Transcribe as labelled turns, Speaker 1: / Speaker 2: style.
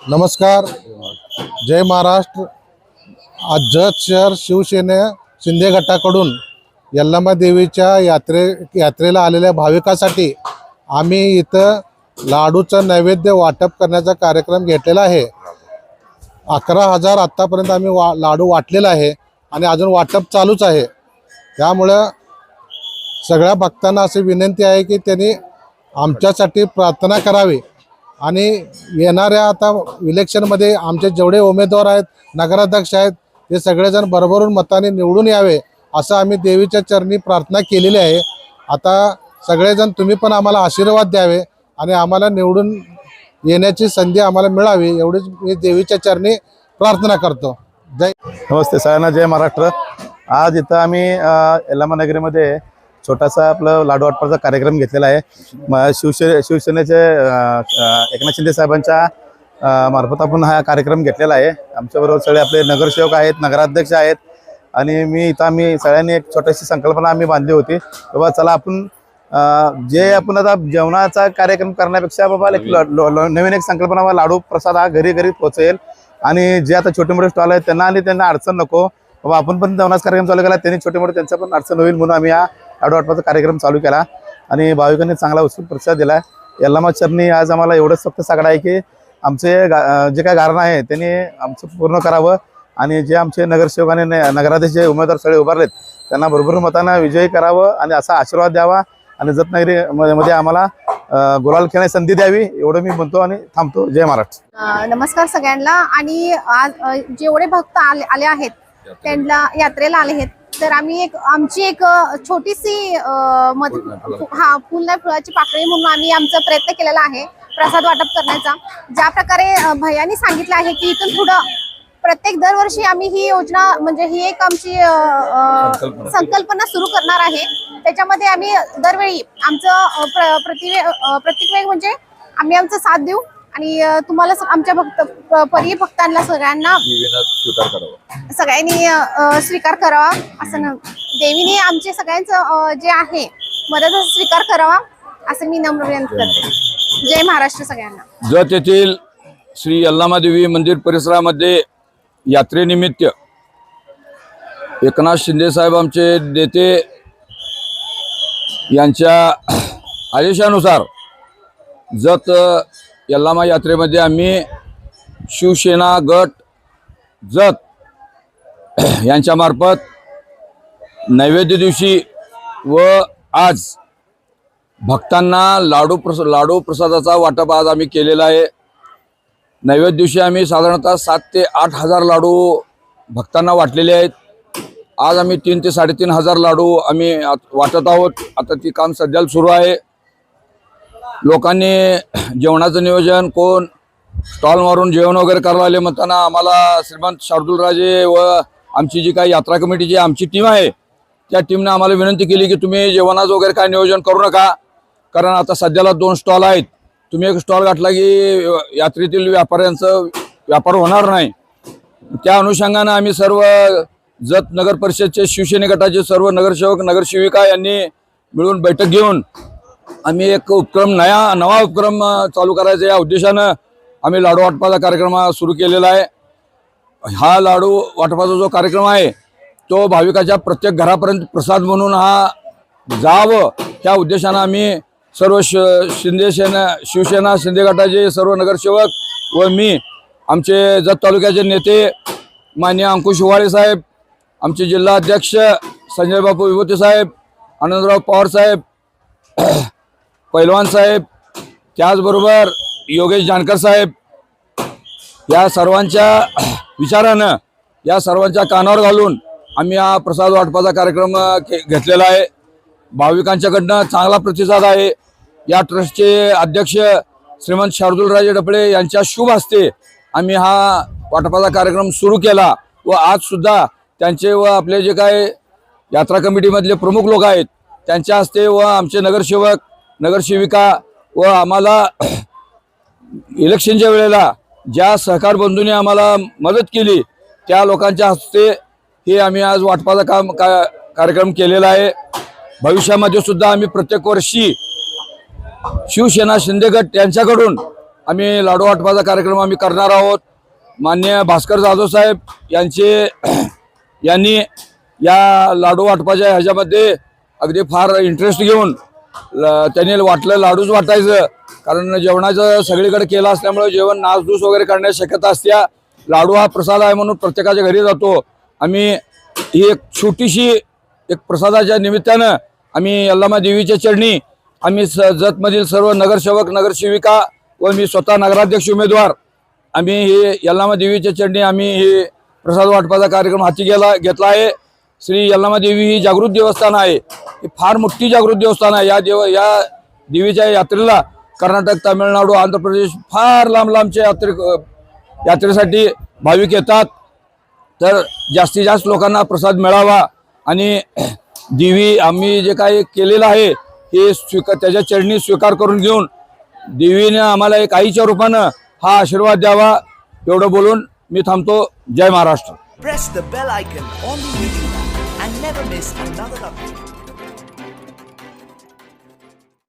Speaker 1: नमस्कार, जय महाराष्ट्र। आज जत शहर शिवसेने शिंदे गटाकडून यल्लमा देवीच्या यात्रेला आलेल्या भाविकांसाठी आम्ही इथं लाडूचं नैवेद्य वाटप करण्याचा कार्यक्रम घेतलेला आहे। 11,000 आत्तापर्यंत आम्ही लाडू वाटलेला आहे आणि अजून वाटप चालूच आहे। त्यामुळे सगळ्या भक्तांना अशी विनंती आहे की त्यांनी आमच्यासाठी प्रार्थना करावी आणि येणाऱ्या आता इलेक्शनमध्ये आमचे जेवढे उमेदवार आहेत, नगराध्यक्ष आहेत, ते सगळेजण भरभरून मताने निवडून यावे असं आम्ही देवीच्या चरणी प्रार्थना केलेली आहे। आता सगळेजण तुम्ही पण आम्हाला आशीर्वाद द्यावे आणि आम्हाला निवडून येण्याची संधी आम्हाला मिळावी एवढीच मी देवीच्या चरणी प्रार्थना करतो। जय
Speaker 2: नमस्ते सगळ्यांना, जय महाराष्ट्र। आज इथं आम्ही यल्लमा नगरीमध्ये छोटासा आपलं लाडू वाटपाचा कार्यक्रम घेतलेला आहे। शिवसेनेचे एकनाथ शिंदे साहेबांच्या मार्फत आपण हा कार्यक्रम घेतलेला आहे। आमच्याबरोबर सगळे आपले नगरसेवक आहेत, नगराध्यक्ष आहेत आणि आम्ही सगळ्यांनी एक छोटीशी संकल्पना आम्ही बांधली होती। बाबा चला आपण जे आपण आता जेवणाचा कार्यक्रम करण्यापेक्षा बाबा नवीन एक संकल्पना, लाडू प्रसाद हा घरी घरी पोहोचेल आणि जे आता छोटे मोठे स्टॉल आहेत त्यांना अडचण नको, बाबा आपण पण जेवणाचा कार्यक्रम चालू केला, त्यांनी छोटे मोठे त्यांचा पण अडचण होईल म्हणून आम्ही हा लाडू वाटपाचा कार्यक्रम चालू केला आणि भाविकांनी चांगला उत्स्फूर्त प्रतिसाद दिला। यल्लमा चरणी आज आम्हाला एवढंच फक्त सांगणं आहे की आमचे जे काय कारण आहे त्यांनी आमचं पूर्ण करावं आणि जे आमचे नगरसेवक आणि नगराध्यक्ष जे उमेदवार सगळे उभारलेत त्यांना भरपूर मतांना विजयी करावं आणि असा आशीर्वाद द्यावा आणि जतनगरीमध्ये आम्हाला गुलाल खेळण्याची संधी द्यावी एवढं मी म्हणतो आणि थांबतो। जय महाराष्ट्र।
Speaker 3: नमस्कार सगळ्यांना। आणि आज जेवढे भक्त आले आहेत त्यांना यात्रेला आले आहेत, तर आमची एक छोटीशी फुल नाही फुलाची पाकळी म्हणून आम्ही आमचा प्रयत्न केलेला आहे प्रसाद वाटप करण्याचा। ज्या प्रकारे भैयांनी सांगितलं आहे की इथून पुढं प्रत्येक दरवर्षी आम्ही ही योजना म्हणजे ही एक आमची संकल्पना सुरू करणार आहे। त्याच्यामध्ये आम्ही दरवेळी आमचं प्रत्येक वेळ म्हणजे आम्ही आमचा साथ देऊ आणि तुम्हाला आमच्या भक्तांना सगळ्यांना सगळ्यांनी स्वीकार करावा असं देवीने आमचे सगळ्यांचं जे आहे मदत स्वीकार करावा असं मी नम्र विनंती करते। जय महाराष्ट्र सगळ्यांना।
Speaker 4: जत येथील श्री यल्लमा देवी मंदिर परिसरामध्ये यात्रेनिमित्त एकनाथ शिंदे साहेब आमचे नेते यांच्या आदेशानुसार जत यल्लमा यात्रेमध्ये आम्ही शिवसेना गट जत यांच्यामार्फत नैवेद्य दिवशी व आज भक्तांना लाडू प्रसादाचा वाटप आज आम्ही केलेला आहे। नैवेद्य दिवशी आम्ही साधारणतः 7,000 ते 8,000 लाडू भक्तांना वाटलेले आहेत। आज आम्ही 3,000 ते 3,500 लाडू आम्ही वाटत आहोत। आता ती काम सध्याला सुरू आहे। लोकांनी जेवणाचं नियोजन कोण स्टॉल मारून जेवण वगैरे करायला आले म्हणताना आम्हाला श्रीमंत शार्दूलराजे व आमची जी काही यात्रा कमिटीची आमची टीम आहे त्या टीमने आम्हाला विनंती केली की तुम्ही जेवणाचं वगैरे काय नियोजन करू नका, कारण आता सध्याला 2 स्टॉल आहेत। तुम्ही एक स्टॉल घातला की यात्रेतील व्यापाऱ्यांचं व्यापार होणार नाही। त्या अनुषंगाने आम्ही सर्व जत नगर परिषदचे शिवसेने गटाचे सर्व नगरसेवक नगरसेविका यांनी मिळून बैठक घेऊन आम्ही एक नवा उपक्रम चालू करायचा या उद्देशानं आम्ही लाडू वाटपाचा कार्यक्रम सुरू केलेला आहे। हा लाडू वाटपाचा जो कार्यक्रम आहे तो भाविकाच्या प्रत्येक घरापर्यंत प्रसाद म्हणून हा जावं त्या उद्देशानं आम्ही सर्व शिवसेना शिंदे गटाचे सर्व नगरसेवक व मी आमचे जत तालुक्याचे नेते माननीय अंकुश हिवाळे साहेब, आमचे जिल्हा अध्यक्ष संजय बापू विभूते साहेब, आनंदराव पवार साहेब, पैलवान साहेब, त्याचबरोबर योगेश जानकर साहेब, या सर्वांच्या विचारानं या सर्वांच्या कानावर घालून आम्ही हा प्रसाद वाटपाचा कार्यक्रम घेतलेला आहे। भाविकांच्याकडनं चांगला प्रतिसाद आहे। या ट्रस्टचे अध्यक्ष श्रीमंत शार्दूलराजे डफळे यांच्या शुभ हस्ते आम्ही हा वाटपाचा कार्यक्रम सुरू केला व आज सुद्धा त्यांचे व आपले जे काय यात्रा कमिटीमधले प्रमुख लोक आहेत त्यांच्या हस्ते व आमचे नगरसेवक नगरसेविका व आम्हाला इलेक्शनच्या वेळेला ज्या सहकार बंधूंनी आम्हाला मदत केली त्या लोकांच्या हस्ते हे आम्ही आज वाटपाचा कार्यक्रम केलेला आहे। भविष्यामध्ये सुद्धा आम्ही प्रत्येक वर्षी शिवसेना शिंदे गट यांच्याकडून आम्ही लाडू वाटपाचा कार्यक्रम आम्ही करणार आहोत. माननीय भास्कर जाधव साहेब यांनी या लाडू वाटपाच्या ह्याच्यामध्ये अगदी फार इंटरेस्ट घेऊन त्यांनी वाटलं लाडूच वाटायचं, कारण जेवणाचं सगळीकडे केलं असल्यामुळे जेवण नासधूस वगैरे करण्याची शक्यता असते. लाडू हा प्रसाद आहे म्हणून प्रत्येकाच्या घरी जातो. आम्ही ही एक छोटीशी एक प्रसादाच्या निमित्तानं आम्ही यल्लामा देवीच्या चरणी आम्ही जतमधील सर्व नगरसेवक नगरसेविका व मी स्वतः नगराध्यक्ष उमेदवार आम्ही हे यल्लामा देवीच्या चरणी आम्ही हे प्रसाद वाटपाचा कार्यक्रम हाती घेतला आहे. श्री यल्लामा देवी ही जागृत देवस्थान आहे. ही फार मोठी जागृत देवस्थान आहे. या देवीच्या यात्रेला कर्नाटक, तामिळनाडू, आंध्र प्रदेश फार लांबच्या यात्रेसाठी भाविक येतात. तर जास्तीत जास्त लोकांना प्रसाद मिळावा आणि देवी आम्ही जे काही केलेलं आहे हे त्याच्या चरणी स्वीकार करून घेऊन देवीने आम्हाला एक आईच्या रूपानं हा आशीर्वाद द्यावा, एवढं बोलून मी थांबतो. जय Maharashtra.
Speaker 5: Press the bell icon on the YouTube app and never miss another update.